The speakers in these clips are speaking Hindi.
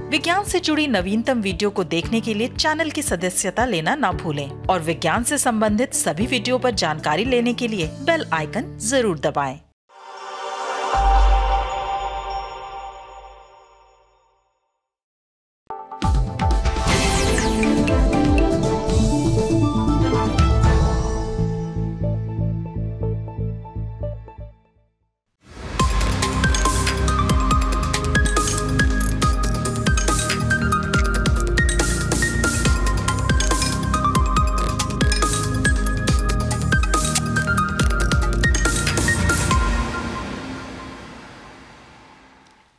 विज्ञान से जुड़ी नवीनतम वीडियो को देखने के लिए चैनल की सदस्यता लेना ना भूलें और विज्ञान से संबंधित सभी वीडियो पर जानकारी लेने के लिए बेल आइकन जरूर दबाएं।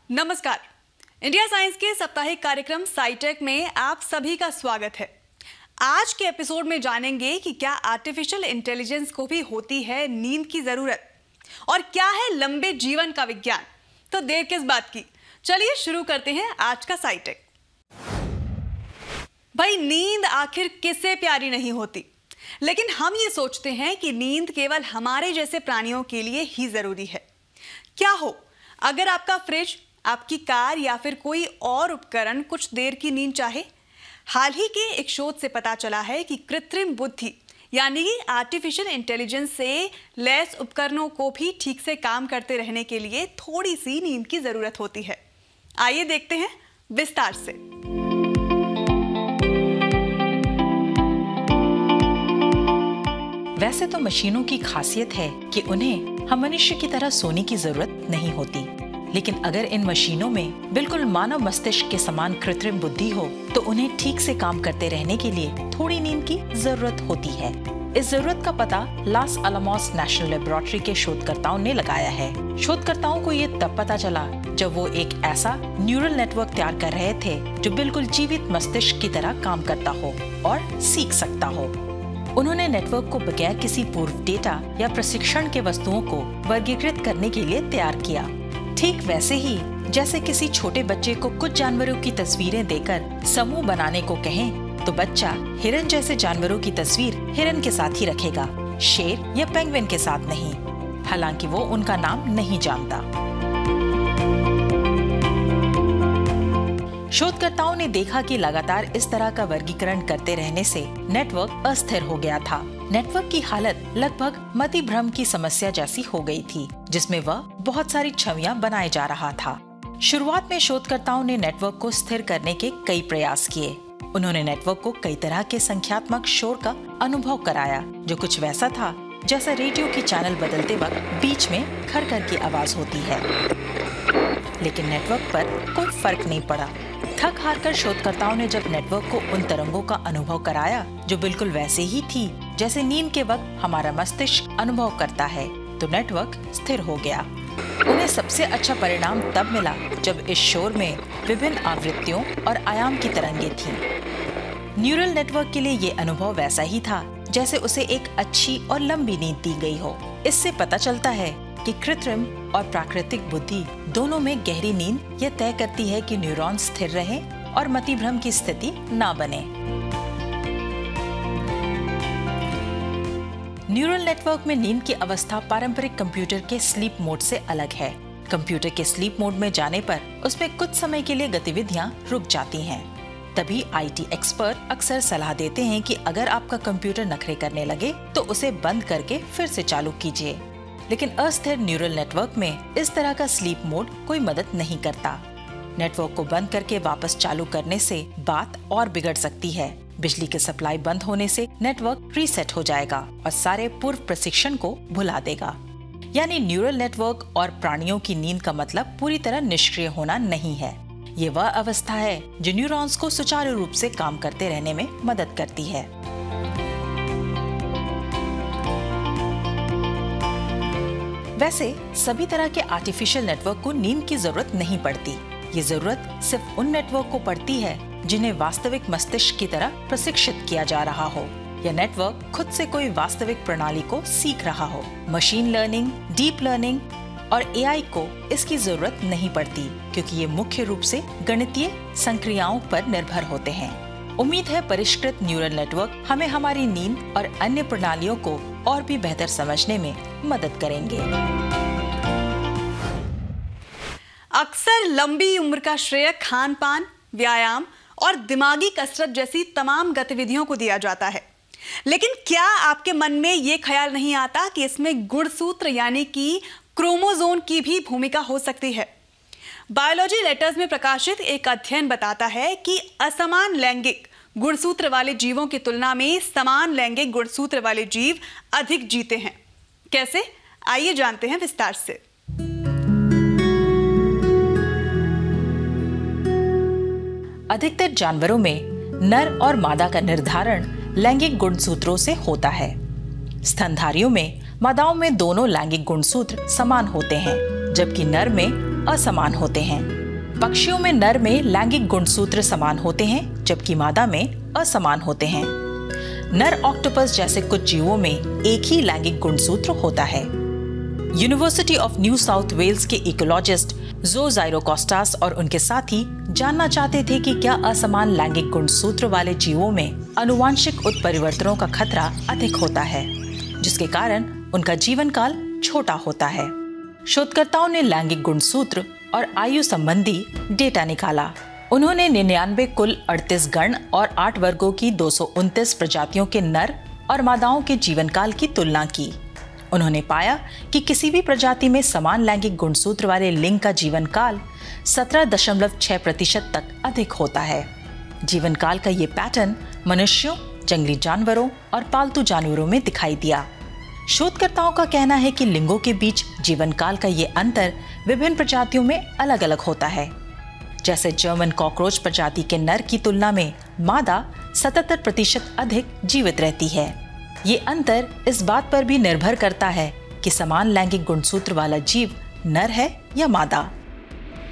नमस्कार, इंडिया साइंस के साप्ताहिक कार्यक्रम साइटेक में आप सभी का स्वागत है। आज के एपिसोड में जानेंगे कि क्या आर्टिफिशियल इंटेलिजेंस को भी होती है नींद की जरूरत और क्या है लंबे जीवन का विज्ञान। तो देर किस बात की, चलिए शुरू करते हैं आज का साइटेक। भाई, नींद आखिर किससे प्यारी नहीं होती, लेकिन हम ये सोचते हैं कि नींद केवल हमारे जैसे प्राणियों के लिए ही जरूरी है। क्या हो अगर आपका फ्रिज, आपकी कार या फिर कोई और उपकरण कुछ देर की नींद चाहे? हाल ही के एक शोध से पता चला है कि कृत्रिम बुद्धि यानी आर्टिफिशियल इंटेलिजेंस से लैस उपकरणों को भी ठीक से काम करते रहने के लिए थोड़ी सी नींद की जरूरत होती है। आइए देखते हैं विस्तार से। वैसे तो मशीनों की खासियत है कि उन्हें हम मनुष्य की तरह सोने की जरूरत नहीं होती, लेकिन अगर इन मशीनों में बिल्कुल मानव मस्तिष्क के समान कृत्रिम बुद्धि हो तो उन्हें ठीक से काम करते रहने के लिए थोड़ी नींद की जरूरत होती है। इस जरूरत का पता लॉस अलामोस नेशनल लेबोरेटरी के शोधकर्ताओं ने लगाया है। शोधकर्ताओं को ये तब पता चला जब वो एक ऐसा न्यूरल नेटवर्क तैयार कर रहे थे जो बिल्कुल जीवित मस्तिष्क की तरह काम करता हो और सीख सकता हो। उन्होंने नेटवर्क को बगैर किसी पूर्व डेटा या प्रशिक्षण के वस्तुओं को वर्गीकृत करने के लिए तैयार किया। ठीक वैसे ही जैसे किसी छोटे बच्चे को कुछ जानवरों की तस्वीरें देकर समूह बनाने को कहें तो बच्चा हिरन जैसे जानवरों की तस्वीर हिरन के साथ ही रखेगा, शेर या पेंगुइन के साथ नहीं, हालांकि वो उनका नाम नहीं जानता। शोधकर्ताओं ने देखा कि लगातार इस तरह का वर्गीकरण करते रहने से नेटवर्क अस्थिर हो गया था। नेटवर्क की हालत लगभग मतिभ्रम की समस्या जैसी हो गई थी, जिसमें वह बहुत सारी छवियां बनाए जा रहा था। शुरुआत में शोधकर्ताओं ने नेटवर्क को स्थिर करने के कई प्रयास किए। उन्होंने नेटवर्क को कई तरह के संख्यात्मक शोर का अनुभव कराया, जो कुछ वैसा था जैसा रेडियो की चैनल बदलते वक्त बीच में खर-खर की आवाज होती है। लेकिन नेटवर्क पर कोई फर्क नहीं पड़ा। थक हार कर शोधकर्ताओं ने जब नेटवर्क को उन तरंगों का अनुभव कराया जो बिल्कुल वैसे ही थी जैसे नींद के वक्त हमारा मस्तिष्क अनुभव करता है, तो नेटवर्क स्थिर हो गया। उन्हें सबसे अच्छा परिणाम तब मिला जब इस शोर में विभिन्न आवृत्तियों और आयाम की तरंगें थीं। न्यूरल नेटवर्क के लिए ये अनुभव वैसा ही था जैसे उसे एक अच्छी और लंबी नींद दी गई हो। इससे पता चलता है कि कृत्रिम और प्राकृतिक बुद्धि दोनों में गहरी नींद यह तय करती है कि न्यूरॉन स्थिर रहें और मतिभ्रम की स्थिति ना बने। न्यूरल नेटवर्क में नींद की अवस्था पारंपरिक कंप्यूटर के स्लीप मोड से अलग है। कंप्यूटर के स्लीप मोड में जाने पर उसमें कुछ समय के लिए गतिविधियां रुक जाती हैं। तभी आईटी एक्सपर्ट अक्सर सलाह देते हैं कि अगर आपका कंप्यूटर नखरे करने लगे तो उसे बंद करके फिर से चालू कीजिए। लेकिन अस्थिर न्यूरल नेटवर्क में इस तरह का स्लीप मोड कोई मदद नहीं करता। नेटवर्क को बंद करके वापस चालू करने से बात और बिगड़ सकती है। बिजली की सप्लाई बंद होने से नेटवर्क रीसेट हो जाएगा और सारे पूर्व प्रशिक्षण को भुला देगा। यानी न्यूरल नेटवर्क और प्राणियों की नींद का मतलब पूरी तरह निष्क्रिय होना नहीं है। ये वह अवस्था है जो न्यूरॉन्स को सुचारू रूप से काम करते रहने में मदद करती है। वैसे सभी तरह के आर्टिफिशियल नेटवर्क को नींद की जरूरत नहीं पड़ती। ये जरूरत सिर्फ उन नेटवर्क को पड़ती है जिन्हें वास्तविक मस्तिष्क की तरह प्रशिक्षित किया जा रहा हो या नेटवर्क खुद से कोई वास्तविक प्रणाली को सीख रहा हो। मशीन लर्निंग, डीप लर्निंग और एआई को इसकी जरूरत नहीं पड़ती, क्योंकि ये मुख्य रूप से गणितीय संक्रियाओं पर निर्भर होते हैं। उम्मीद है परिष्कृत न्यूरल नेटवर्क हमें हमारी नींद और अन्य प्रणालियों को और भी बेहतर समझने में मदद करेंगे। अक्सर लंबी उम्र का श्रेय खान पान, व्यायाम और दिमागी कसरत जैसी तमाम गतिविधियों को दिया जाता है। लेकिन क्या आपके मन में यह ख्याल नहीं आता कि इसमें गुणसूत्र यानी कि क्रोमोसोम की भी भूमिका हो सकती है? बायोलॉजी लेटर्स में प्रकाशित एक अध्ययन बताता है कि असमान लैंगिक गुणसूत्र वाले जीवों की तुलना में समान लैंगिक गुणसूत्र वाले जीव अधिक जीते हैं। कैसे? आइए जानते हैं विस्तार से। अधिकतर जानवरों में नर और मादा का निर्धारण लैंगिक गुणसूत्रों से होता है। स्तनधारियों में मादाओं में दोनों लैंगिक गुणसूत्र समान होते हैं, जबकि नर में असमान होते हैं। पक्षियों में नर में लैंगिक गुणसूत्र समान होते हैं, जबकि मादा में असमान होते हैं। नर ऑक्टोपस जैसे कुछ जीवों में एक ही लैंगिक गुणसूत्र होता है। University of New South Wales के इकोलॉजिस्ट जो ज़ाइरोकोस्टास और उनके साथी जानना चाहते थे कि क्या असमान लैंगिक गुणसूत्र वाले जीवों में आनुवांशिक उत्परिवर्तनों का खतरा अधिक होता है, जिसके कारण उनका जीवन काल छोटा होता है। शोधकर्ताओं ने लैंगिक गुणसूत्र और आयु संबंधी डेटा निकाला। उन्होंने 99 कुल 38 गण और 8 वर्गों की 229 प्रजातियों के नर और मादाओं के जीवन काल की तुलना की। उन्होंने पाया कि किसी भी प्रजाति में समान लैंगिक गुणसूत्र वाले लिंग का जीवन काल 17.6% तक अधिक होता है। जीवन काल का ये पैटर्न मनुष्यों, जंगली जानवरों और पालतू जानवरों में दिखाई दिया। शोधकर्ताओं का कहना है कि लिंगों के बीच जीवन काल का ये अंतर विभिन्न प्रजातियों में अलग अलग होता है। जैसे जर्मन कॉकरोच प्रजाति के नर की तुलना में मादा 77% अधिक जीवित रहती है। ये अंतर इस बात पर भी निर्भर करता है कि समान लैंगिक गुणसूत्र वाला जीव नर है या मादा।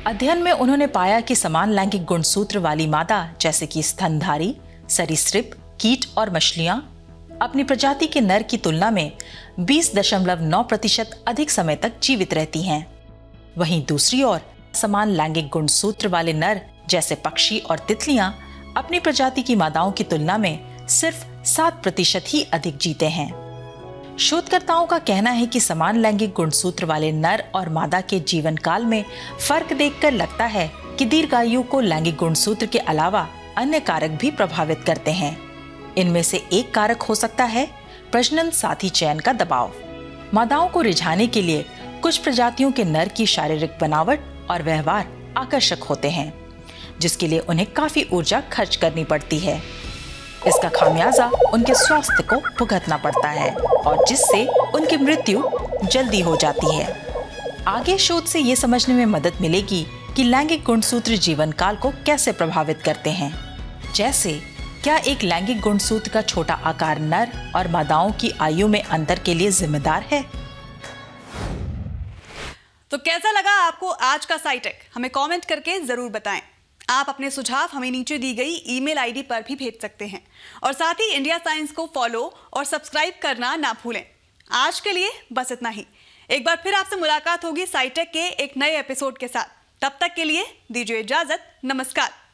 अध्ययन में उन्होंने पाया कि समान लैंगिक गुणसूत्र वाली मादा जैसे कि स्तनधारी, सरीसृप, कीट और मछलियां अपनी प्रजाति के नर की तुलना में 20.9% अधिक समय तक जीवित रहती हैं। वहीं दूसरी ओर समान लैंगिक गुणसूत्र वाले नर जैसे पक्षी और तितलियां अपनी प्रजाति की मादाओं की तुलना में सिर्फ 7% ही अधिक जीते हैं। शोधकर्ताओं का कहना है कि समान लैंगिक गुणसूत्र वाले नर और मादा के जीवन काल में फर्क देखकर लगता है कि दीर्घायु को लैंगिक गुणसूत्र के अलावा अन्य कारक भी प्रभावित करते हैं। इनमें से एक कारक हो सकता है प्रजनन साथी चयन का दबाव। मादाओं को रिझाने के लिए कुछ प्रजातियों के नर की शारीरिक बनावट और व्यवहार आकर्षक होते हैं, जिसके लिए उन्हें काफी ऊर्जा खर्च करनी पड़ती है। इसका खामियाजा उनके स्वास्थ्य को भुगतना पड़ता है और जिससे उनकी मृत्यु जल्दी हो जाती है। आगे शोध से ये समझने में मदद मिलेगी कि लैंगिक गुणसूत्र जीवन काल को कैसे प्रभावित करते हैं। जैसे क्या एक लैंगिक गुणसूत्र का छोटा आकार नर और मादाओं की आयु में अंतर के लिए जिम्मेदार है? तो कैसा लगा आपको आज का SciTech? हमें कमेंट करके जरूर बताएं। आप अपने सुझाव हमें नीचे दी गई ईमेल आईडी पर भी भेज सकते हैं और साथ ही इंडिया साइंस को फॉलो और सब्सक्राइब करना ना भूलें। आज के लिए बस इतना ही। एक बार फिर आपसे मुलाकात होगी SciTech के एक नए एपिसोड के साथ। तब तक के लिए दीजिए इजाजत। नमस्कार।